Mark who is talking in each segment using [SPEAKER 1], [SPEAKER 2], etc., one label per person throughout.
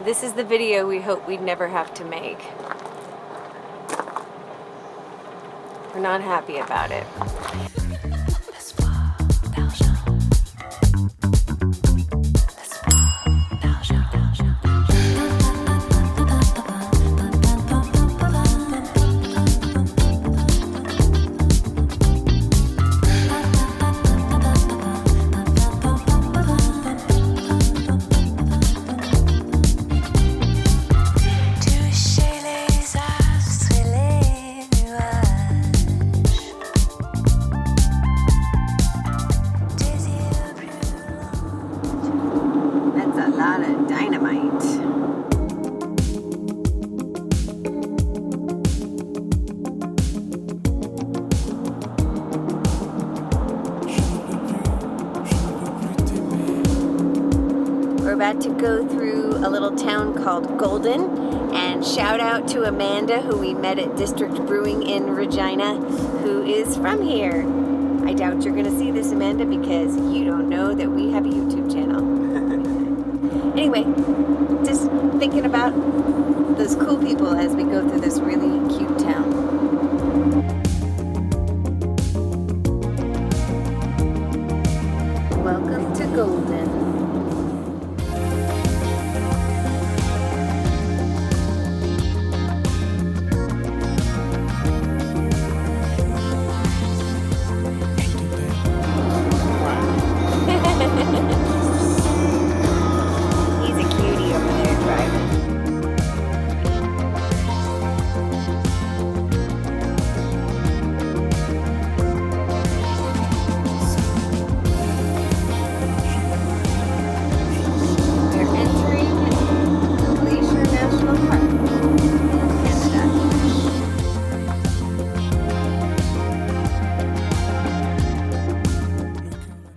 [SPEAKER 1] This is the video we hope we'd never have to make. We're not happy about it. About to go through a little town called Golden, and shout out to Amanda, who we met at District Brewing in Regina, who is from here. I doubt you're gonna see this, Amanda, because you don't know that we have a YouTube channel. Anyway, just thinking about those cool people as we go through this really cute town. Welcome to Golden.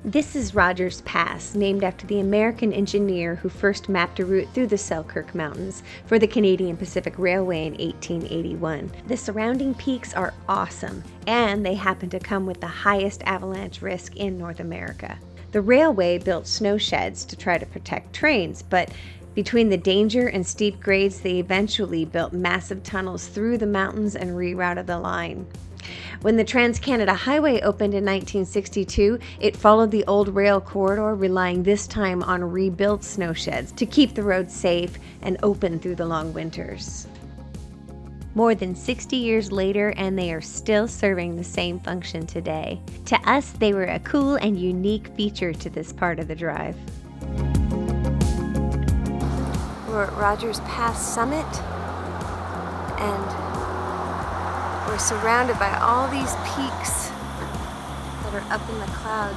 [SPEAKER 1] This is Rogers Pass, named after the American engineer who first mapped a route through the Selkirk Mountains for the Canadian Pacific Railway in 1881. The surrounding peaks are awesome, and they happen to come with the highest avalanche risk in North America. The railway built snow sheds to try to protect trains, but between the danger and steep grades, they eventually built massive tunnels through the mountains and rerouted the line. When the Trans-Canada Highway opened in 1962, it followed the old rail corridor, relying this time on rebuilt snow sheds to keep the roads safe and open through the long winters. More than 60 years later, and they are still serving the same function today. To us, they were a cool and unique feature to this part of the drive. We're at Rogers Pass Summit, and we're surrounded by all these peaks that are up in the clouds.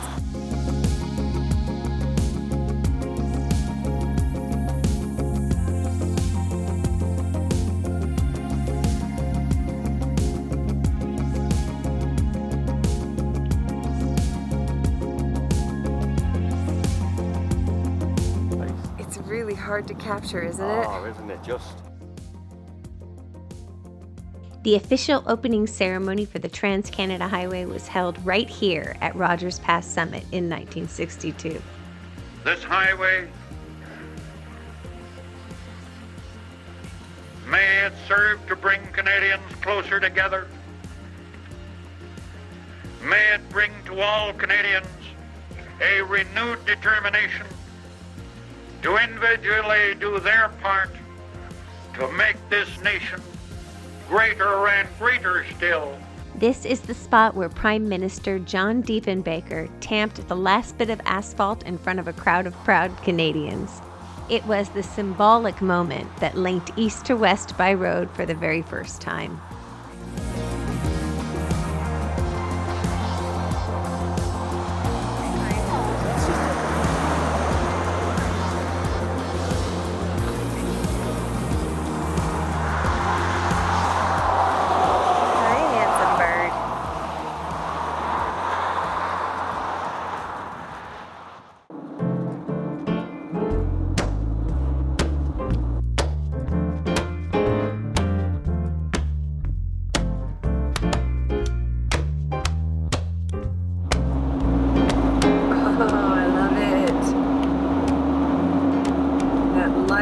[SPEAKER 1] It's really hard to capture, isn't it?
[SPEAKER 2] Oh, isn't it just?
[SPEAKER 1] The official opening ceremony for the Trans-Canada Highway was held right here at Rogers Pass Summit in 1962.
[SPEAKER 3] This highway, may it serve to bring Canadians closer together. May it bring to all Canadians a renewed determination to individually do their part to make this nation greater and greater still.
[SPEAKER 1] This is the spot where Prime Minister John Diefenbaker tamped the last bit of asphalt in front of a crowd of proud Canadians. It was the symbolic moment that linked east to west by road for the very first time.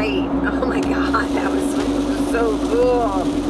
[SPEAKER 1] great. Oh my God, that was so cool.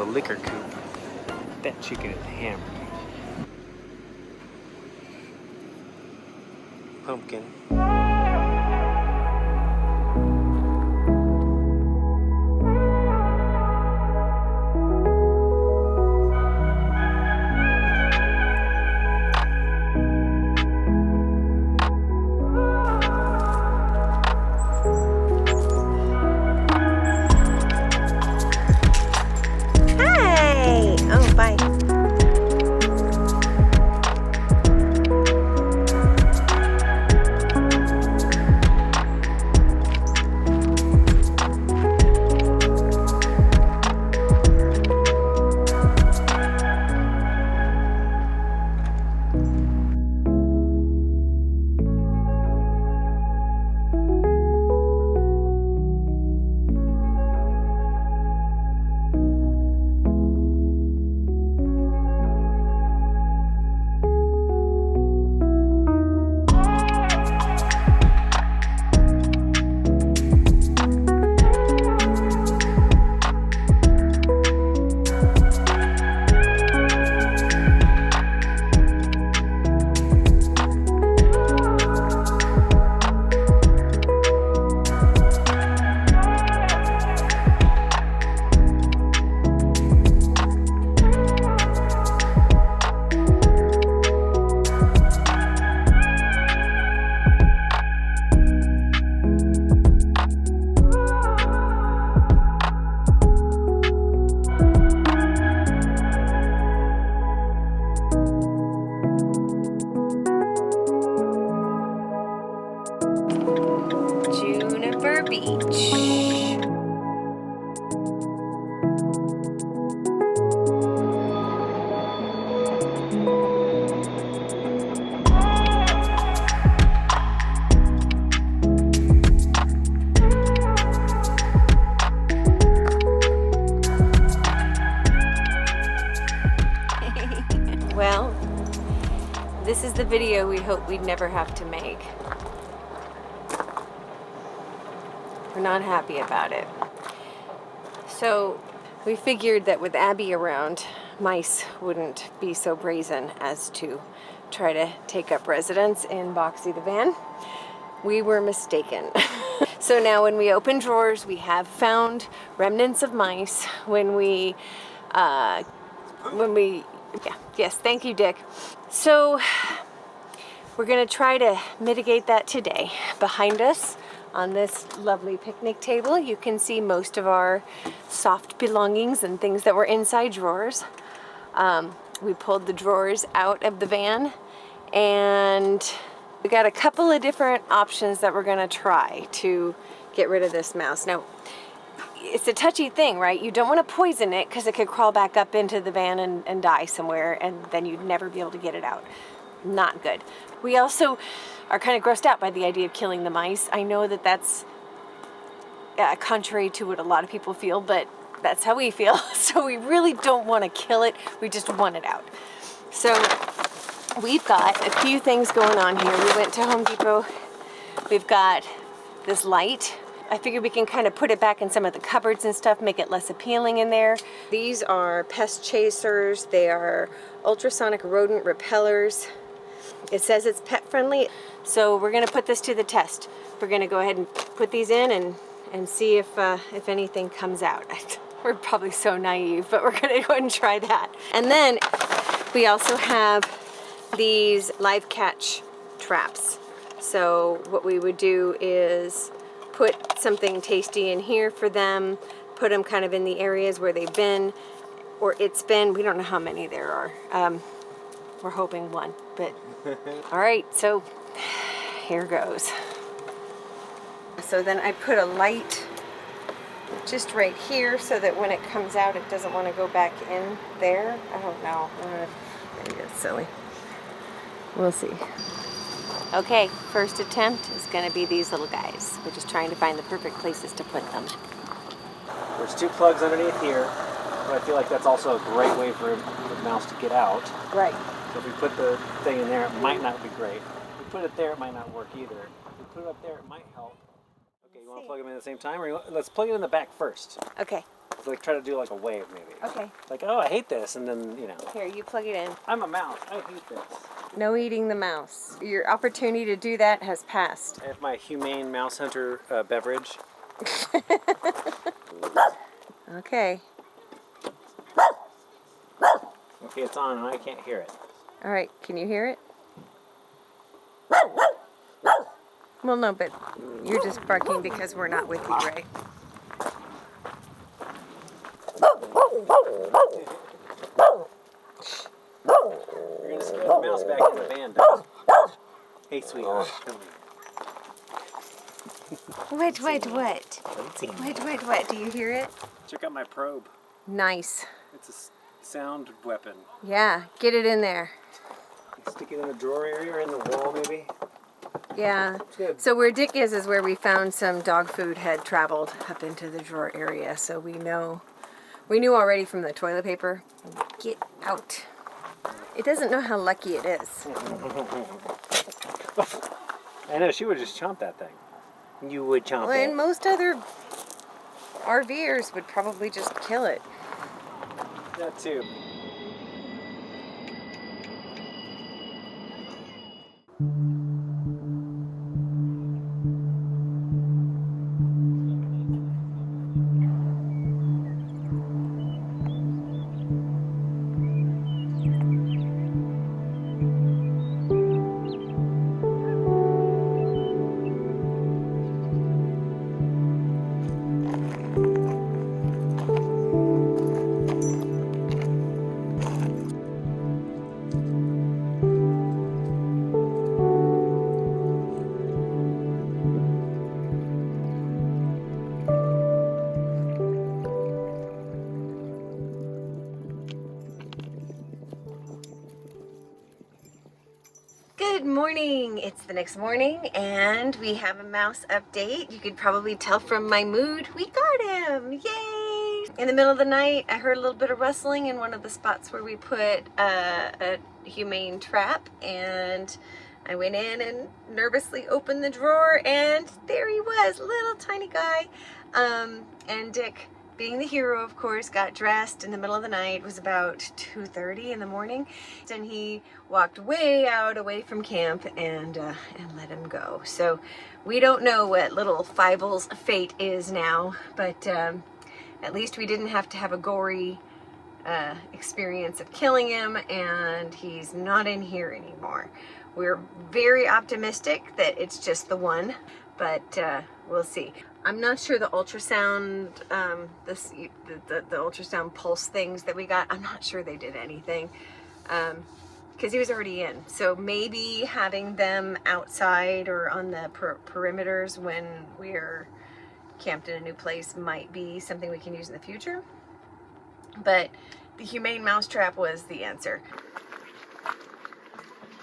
[SPEAKER 2] Liquor coop. That chicken is hammered. Pumpkin.
[SPEAKER 1] Juniper Beach. Well, this is the video we hope we'd never have to make. We're not happy about it. So we figured that with Abby around, mice wouldn't be so brazen as to try to take up residence in Boxy the van. We were mistaken. So now when we open drawers, we have found remnants of mice. Yes, thank you, Dick. So we're gonna try to mitigate that today. Behind us on this lovely picnic table, you can see most of our soft belongings and things that were inside drawers. We pulled the drawers out of the van, and we got a couple of different options that we're gonna try to get rid of this mouse. Now, it's a touchy thing, right? You don't want to poison it because it could crawl back up into the van and die somewhere, and then you'd never be able to get it out. Not good. We also are kind of grossed out by the idea of killing the mice. I know that that's contrary to what a lot of people feel, but that's how we feel. So we really don't want to kill it. We just want it out. So we've got a few things going on here. We went to Home Depot. We've got this light. I figured we can kind of put it back in some of the cupboards and stuff, make it less appealing in there. These are pest chasers. They are ultrasonic rodent repellers. It says it's pet friendly. So we're gonna put this to the test. We're gonna go ahead and put these in and see if anything comes out. We're probably so naive, but we're gonna go ahead and try that. And then we also have these live catch traps. So what we would do is put something tasty in here for them, put them kind of in the areas where they've been, or it's been. We don't know how many there are. We're hoping one, but all right, so here goes. So then I put a light just right here so that when it comes out, it doesn't want to go back in there. I don't know. Maybe it's silly. We'll see. Okay, first attempt is going to be these little guys. We're just trying to find the perfect places to put them.
[SPEAKER 2] There's 2 plugs underneath here, but I feel like that's also a great way for the mouse to get out.
[SPEAKER 1] Right.
[SPEAKER 2] So if we put the thing in there, it might not be great. If we put it there, it might not work either. If we put it up there, it might help. Okay, you want to plug them in at the same time? Or let's plug it in the back first.
[SPEAKER 1] Okay.
[SPEAKER 2] So like try to do like a wave maybe.
[SPEAKER 1] Okay.
[SPEAKER 2] Like, oh, I hate this, and then, you know.
[SPEAKER 1] Here, you plug it in.
[SPEAKER 2] I'm a mouse. I hate this.
[SPEAKER 1] No eating the mouse. Your opportunity to do that has passed.
[SPEAKER 2] I have my humane mouse hunter beverage.
[SPEAKER 1] Okay.
[SPEAKER 2] Okay, it's on and I can't hear it.
[SPEAKER 1] All right, can you hear it? Well, no, but you're just barking because we're not with you, right?
[SPEAKER 2] You're going to scare the mouse back in the van, don't you? Hey, sweetheart. Come here.
[SPEAKER 1] What? Do you hear it?
[SPEAKER 2] Check out my probe.
[SPEAKER 1] Nice.
[SPEAKER 2] It's a sound weapon.
[SPEAKER 1] Yeah, get it in there.
[SPEAKER 2] Stick it in the drawer area or in the wall, maybe.
[SPEAKER 1] Yeah.
[SPEAKER 2] Good.
[SPEAKER 1] So where Dick is where we found some dog food had traveled up into the drawer area. So we knew already from the toilet paper. Get out. It doesn't know how lucky it is.
[SPEAKER 2] I know, she would just chomp that thing. You would chomp
[SPEAKER 1] Well,
[SPEAKER 2] it.
[SPEAKER 1] and most other RVers would probably just kill it.
[SPEAKER 2] That too.
[SPEAKER 1] Good morning. It's the next morning and we have a mouse update. You could probably tell from my mood. We got him. Yay! In the middle of the night, I heard a little bit of rustling in one of the spots where we put a humane trap, and I went in and nervously opened the drawer, and there he was, little tiny guy. And Dick, being the hero, of course, got dressed in the middle of the night. It was about 2:30 in the morning, and he walked way out away from camp and let him go. So we don't know what little Fievel's fate is now, but at least we didn't have to have a gory experience of killing him, and he's not in here anymore. We're very optimistic that it's just the one, but we'll see. I'm not sure the ultrasound, the ultrasound pulse things that we got, I'm not sure they did anything, because he was already in. So maybe having them outside or on the perimeters when we're camped in a new place might be something we can use in the future. But the humane mousetrap was the answer.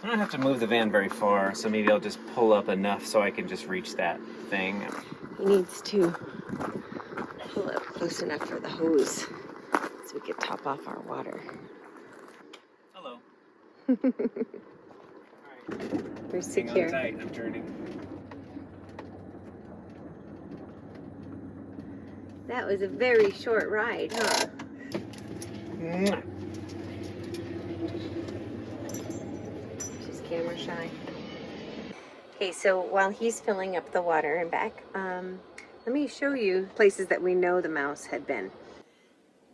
[SPEAKER 2] I don't have to move the van very far, so maybe I'll just pull up enough so I can just reach that thing.
[SPEAKER 1] He needs to pull up close enough for the hose so we could top off our water.
[SPEAKER 2] Hello. All right.
[SPEAKER 1] We're
[SPEAKER 2] Hang
[SPEAKER 1] secure.
[SPEAKER 2] on tight. I'm turning.
[SPEAKER 1] That was a very short ride, huh?
[SPEAKER 2] Mwah.
[SPEAKER 1] She's camera shy. Okay, so while he's filling up the water and back, let me show you places that we know the mouse had been.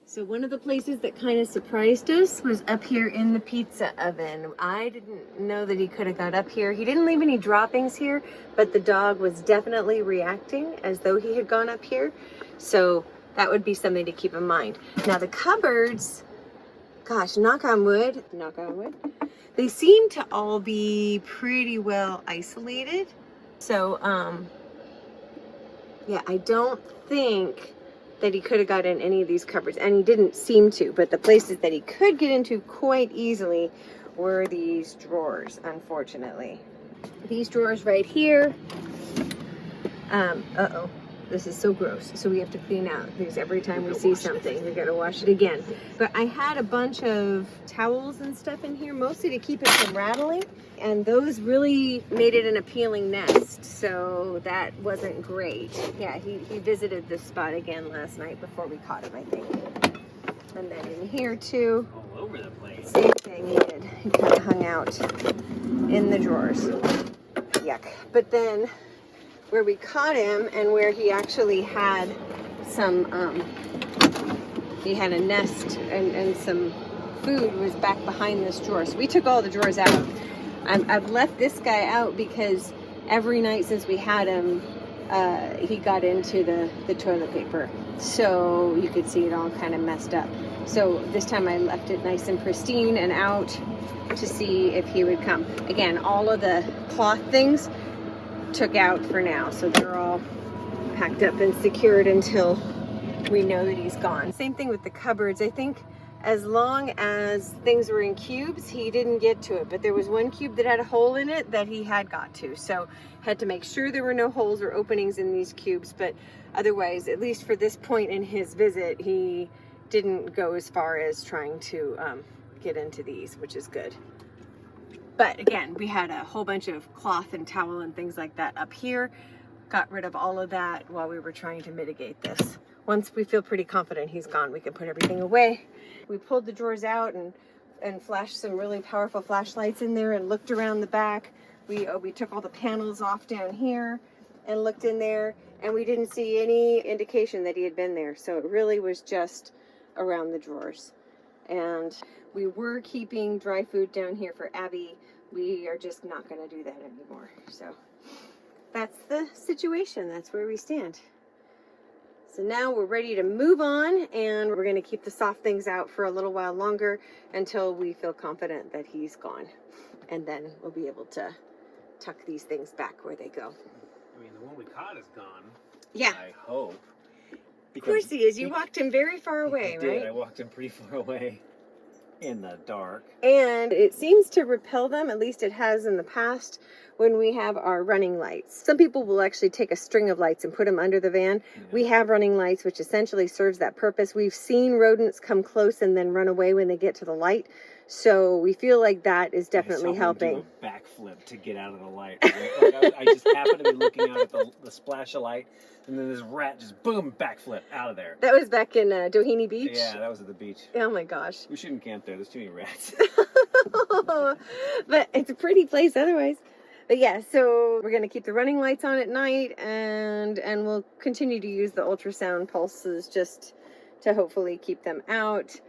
[SPEAKER 1] So one of the places that kind of surprised us was up here in the pizza oven. I didn't know that he could have got up here. He didn't leave any droppings here, but the dog was definitely reacting as though he had gone up here. So that would be something to keep in mind. Now the cupboards, gosh, knock on wood, they seem to all be pretty well isolated. So, yeah, I don't think that he could have got in any of these cupboards, and he didn't seem to, but the places that he could get into quite easily were these drawers, unfortunately. These drawers right here, uh-oh, this is so gross. So we have to clean out because every time we see something, we gotta wash it again. But I had a bunch of towels and stuff in here, mostly to keep it from rattling, and those really made it an appealing nest, so that wasn't great. Yeah, he visited this spot again last night before we caught him, I think. And then in here too,
[SPEAKER 2] All over the place.
[SPEAKER 1] same thing he did. He kind of hung out in the drawers. Yuck. But then where we caught him and where he actually had some, he had a nest and some food was back behind this drawer. So we took all the drawers out. I've left this guy out because every night since we had him, he got into the toilet paper. So you could see it all kind of messed up. So this time I left it nice and pristine and out to see if he would come. Again, all of the cloth things took out for now. So they're all packed up and secured until we know that he's gone. Same thing with the cupboards. I think as long as things were in cubes, he didn't get to it. But there was one cube that had a hole in it that he had got to. So had to make sure there were no holes or openings in these cubes. But otherwise, at least for this point in his visit, he didn't go as far as trying to get into these, which is good. But again, we had a whole bunch of cloth and towel and things like that up here. Got rid of all of that while we were trying to mitigate this. Once we feel pretty confident he's gone, we can put everything away. We pulled the drawers out and flashed some really powerful flashlights in there and looked around the back. We took all the panels off down here and looked in there, and we didn't see any indication that he had been there. So it really was just around the drawers. And we were keeping dry food down here for Abby. We are just not going to do that anymore. So that's the situation. That's where we stand. So now we're ready to move on, and we're going to keep the soft things out for a little while longer until we feel confident that he's gone. And then we'll be able to tuck these things back where they go.
[SPEAKER 2] I mean, the one we caught is gone.
[SPEAKER 1] Yeah.
[SPEAKER 2] I hope.
[SPEAKER 1] Of course he is. You walked him very far away,
[SPEAKER 2] I did.
[SPEAKER 1] right?
[SPEAKER 2] I walked him pretty far away in the dark.
[SPEAKER 1] And it seems to repel them, at least it has in the past, when we have our running lights. Some people will actually take a string of lights and put them under the van. Yeah. We have running lights, which essentially serves that purpose. We've seen rodents come close and then run away when they get to the light. So we feel like that is definitely helping.
[SPEAKER 2] I do a backflip to get out of the light. I just happened to be looking out at the splash of light, and then this rat just boom, backflip out of there.
[SPEAKER 1] That was back in Doheny Beach?
[SPEAKER 2] Yeah, that was at the beach.
[SPEAKER 1] Oh my gosh.
[SPEAKER 2] We shouldn't camp there. There's too many rats.
[SPEAKER 1] But it's a pretty place otherwise. But yeah, so we're going to keep the running lights on at night, and we'll continue to use the ultrasound pulses just to hopefully keep them out.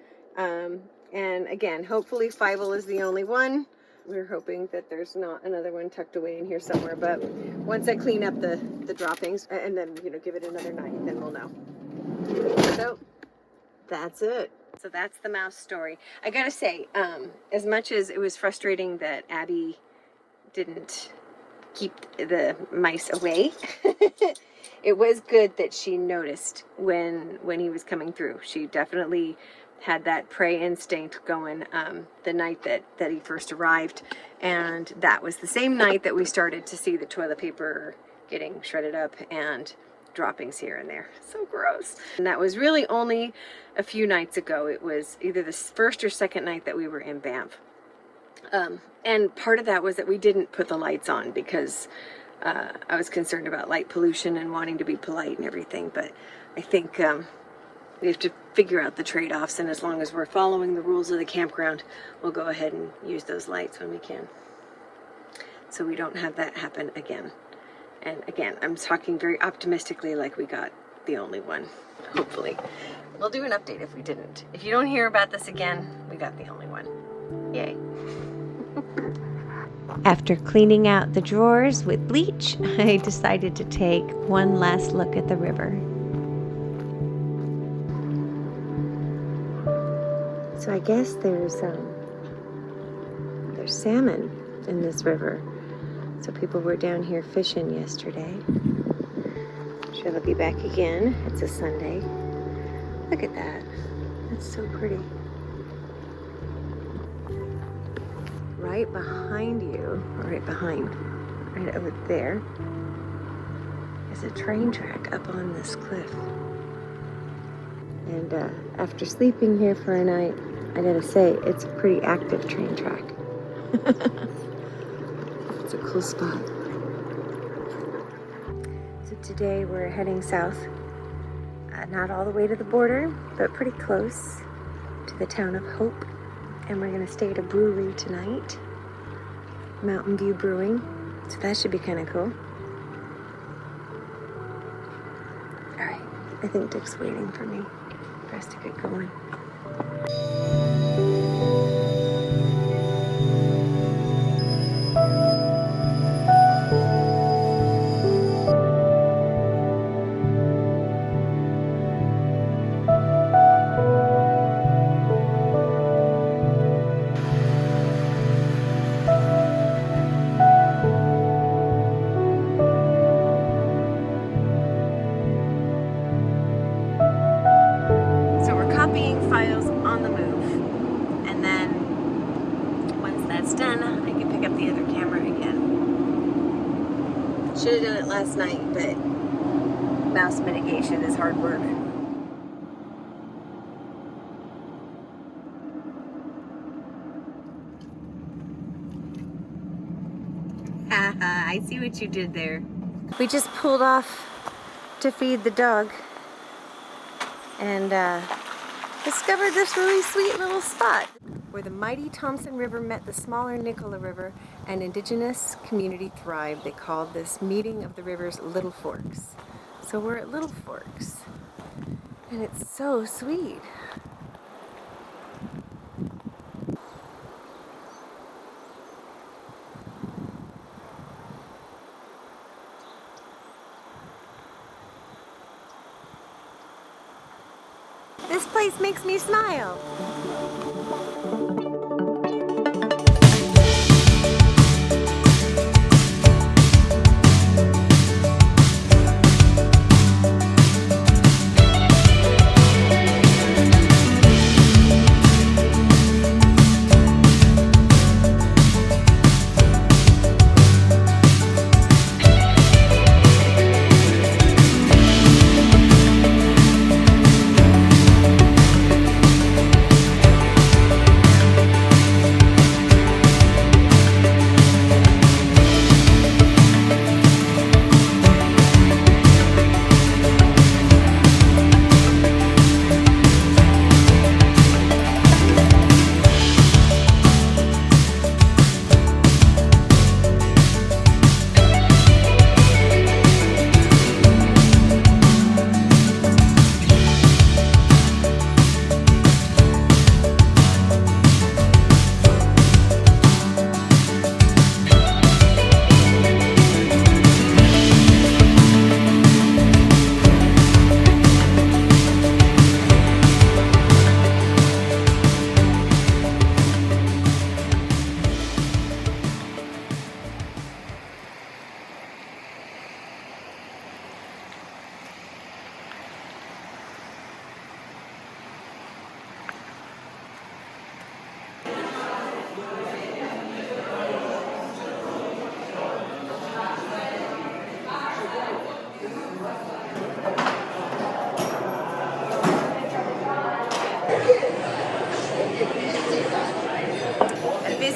[SPEAKER 1] And again, hopefully Fievel is the only one. We're hoping that there's not another one tucked away in here somewhere. But once I clean up the droppings and then, give it another night, then we'll know. So that's it. So that's the mouse story. I gotta say, as much as it was frustrating that Abby didn't keep the mice away, it was good that she noticed when he was coming through. She definitely had that prey instinct going the night that he first arrived, and that was the same night that we started to see the toilet paper getting shredded up and droppings here and there. So gross. And that was really only a few nights ago. It was either the first or second night that we were in Banff. And part of that was that we didn't put the lights on because I was concerned about light pollution and wanting to be polite and everything. But I think we have to figure out the trade-offs, and as long as we're following the rules of the campground, we'll go ahead and use those lights when we can, so we don't have that happen again. And again, I'm talking very optimistically, like we got the only one. Hopefully. We'll do an update if we didn't. If you don't hear about this again, we got the only one. Yay.
[SPEAKER 4] After cleaning out the drawers with bleach, I decided to take one last look at the river.
[SPEAKER 1] So I guess there's salmon in this river. So people were down here fishing yesterday. Sure they'll be back again. It's a Sunday. Look at that. That's so pretty. Right behind you, or right over there, is a train track up on this cliff. And after sleeping here for a night, I gotta say, it's a pretty active train track. It's a cool spot. So today we're heading south. Not all the way to the border, but pretty close to the town of Hope. And we're gonna stay at a brewery tonight, Mountainview Brewing. So that should be kind of cool. All right, I think Dick's waiting for me for us to get going. Copying files on the move, and then once that's done, I can pick up the other camera again. Should have done it last night, but mouse mitigation is hard work. Haha, I see what you did there. We just pulled off to feed the dog, and discovered this really sweet little spot where the mighty Thompson River met the smaller Nicola River and indigenous community thrived. They called this meeting of the rivers Little Forks. So we're at Little Forks, and it's so sweet. This place makes me smile.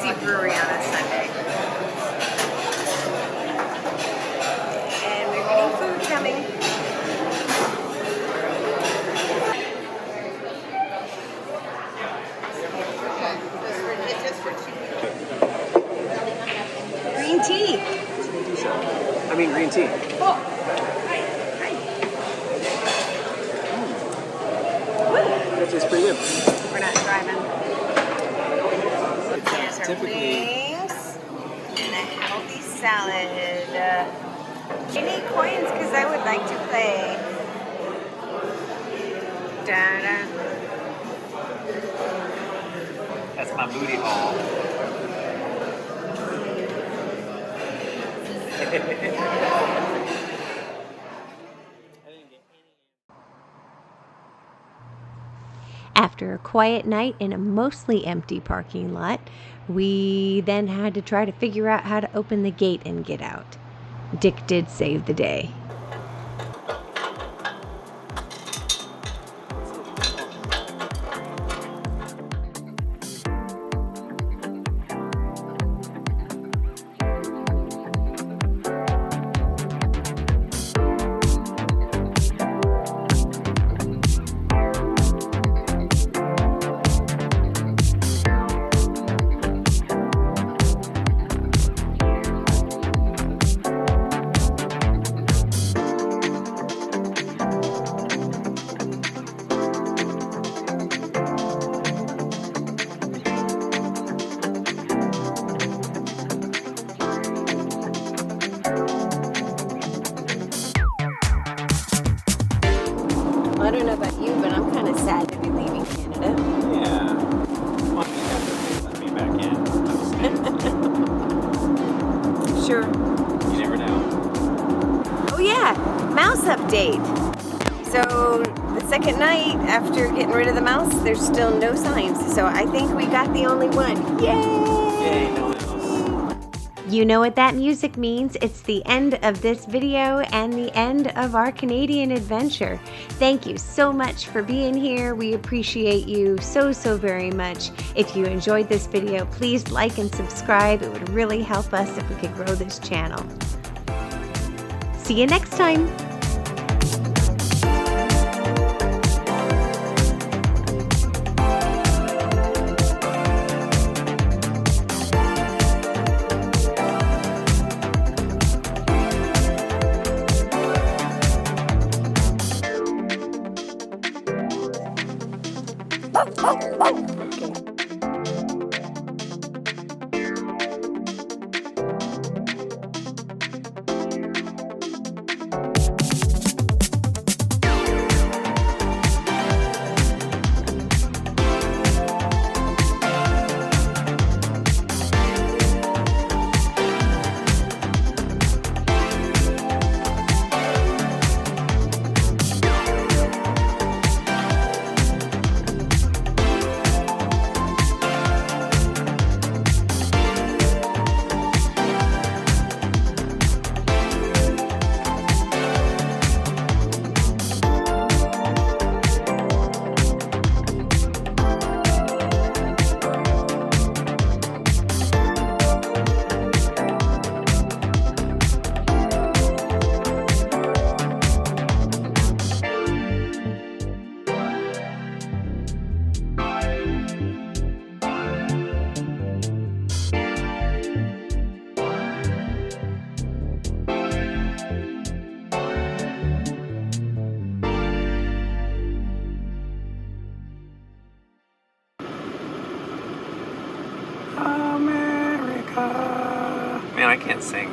[SPEAKER 1] Boxy Brewery on a Sunday. And we're getting food coming. Green tea.
[SPEAKER 2] I mean green tea.
[SPEAKER 1] Oh.
[SPEAKER 2] That tastes pretty good.
[SPEAKER 1] We're not driving. Here's our
[SPEAKER 2] Typically,
[SPEAKER 1] wings and a healthy salad. You need coins because I would like to play. Da-da.
[SPEAKER 2] that's my booty hole.
[SPEAKER 4] After a quiet night in a mostly empty parking lot, we then had to try to figure out how to open the gate and get out. Dick did save the day.
[SPEAKER 1] I don't know about you, but I'm kind of sad to be leaving Canada.
[SPEAKER 2] Yeah. Well, you have to let me back in.
[SPEAKER 1] Sure.
[SPEAKER 2] You never know.
[SPEAKER 1] Oh yeah, mouse update. So the second night after getting rid of the mouse, there's still no signs. So I think we got the only one. Yay!
[SPEAKER 2] Yay, no mouse.
[SPEAKER 4] You know what that music means. It's the end of this video and the end of our Canadian adventure. Thank you so much for being here. We appreciate you so very much. If you enjoyed this video, please like and subscribe. It would really help us if we could grow this channel. See you next time.
[SPEAKER 2] America. Man, I can't sing.